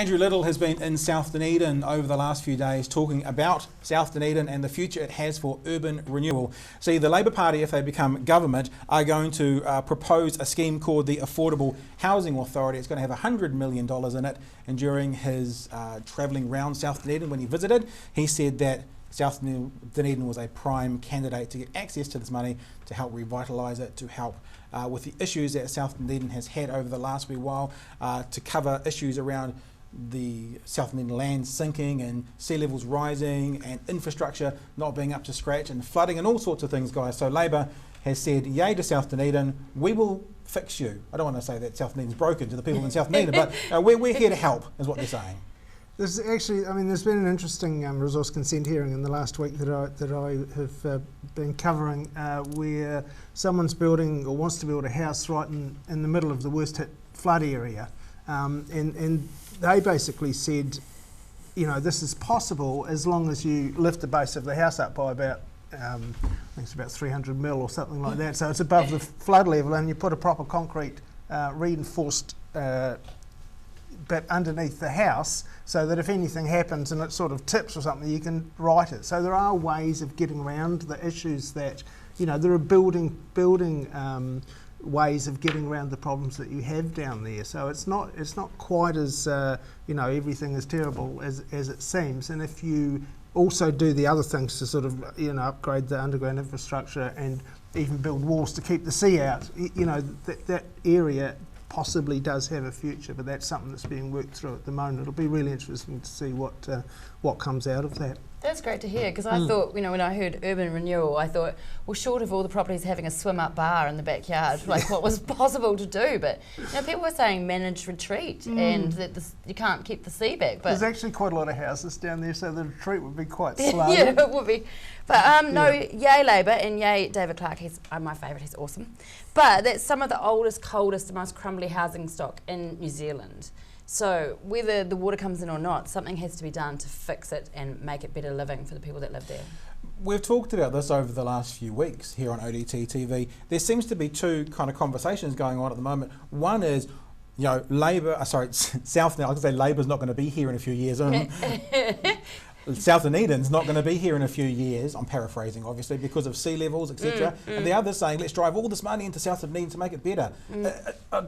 Andrew Little has been in South Dunedin over the last few days talking about South Dunedin and the future it has for urban renewal. See, the Labour Party, if they become government, are going to propose a scheme called the Affordable Housing Authority. It's going to have $100 million in it. And during his travelling round South Dunedin when he visited, he said that South Dunedin was a prime candidate to get access to this money to help revitalise it, to help with the issues that South Dunedin has had over the last wee while, to cover issues around the South Dunedin land sinking and sea levels rising and infrastructure not being up to scratch and flooding and all sorts of things, guys. So Labour has said, yay to South Dunedin, we will fix you. I don't want to say that South Dunedin's broken to the people in South Dunedin, but we're here to help, is what they're saying. There's actually, there's been an interesting resource consent hearing in the last week that I have been covering, where someone's building or wants to build a house right in the middle of the worst hit flood area, and they basically said, this is possible as long as you lift the base of the house up by about, I think it's about 300 mil or something like that. So it's above the flood level, and you put a proper concrete reinforced bit underneath the house, so that if anything happens and it sort of tips or something, you can right it. So there are ways of getting around the issues that, there are building ways of getting around the problems that you have down there. So it's not quite as everything is terrible as it seems. And if you also do the other things to sort of upgrade the underground infrastructure and even build walls to keep the sea out, that area possibly does have a future. But that's something that's being worked through at the moment. It'll be really interesting to see what comes out of that. That's great to hear, because I thought, when I heard urban renewal, I thought, well, short of all the properties having a swim-up bar in the backyard, like what was possible to do? But people were saying managed retreat and that you can't keep the sea back. But there's actually quite a lot of houses down there, so the retreat would be quite slow. Yeah, it would be. But no, yay Labour and yay David Clark. He's my favourite. He's awesome. But that's some of the oldest, coldest, and most crumbly housing stock in New Zealand. So whether the water comes in or not, something has to be done to fix it and make it better living for the people that live there. We've talked about this over the last few weeks here on ODT TV. There seems to be two kind of conversations going on at the moment. One is, South Dunedin, I was going to say Labour's not going to be here in a few years. South Dunedin's not going to be here in a few years, I'm paraphrasing obviously, because of sea levels, etc. And the other's saying, let's drive all this money into South Dunedin to make it better.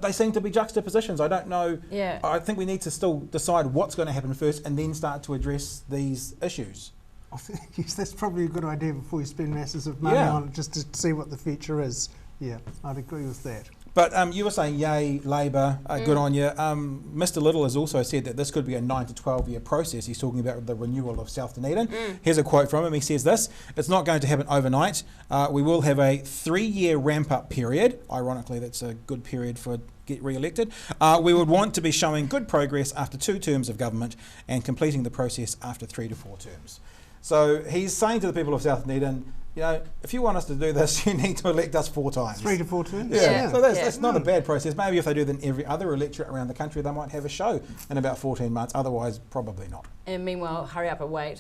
They seem to be juxtapositions. I don't know. Yeah. I think we need to still decide what's going to happen first and then start to address these issues. I think that's probably a good idea before you spend masses of money on it, just to see what the future is. Yeah, I'd agree with that. But you were saying, yay, Labour, good on you. Mr Little has also said that this could be a 9 to 12 year process. He's talking about the renewal of South Dunedin. Here's a quote from him. He says this: "It's not going to happen overnight. We will have a 3-year ramp-up period." Ironically, that's a good period for get re-elected. "We would want to be showing good progress after 2 terms of government and completing the process after 3 to 4 terms. So he's saying to the people of South Dunedin, if you want us to do this, you need to elect us 4 times. 3 to 4 terms? Yeah. So that's not a bad process. Maybe if they do that in every other electorate around the country, they might have a show in about 14 months. Otherwise, probably not. And meanwhile, hurry up and wait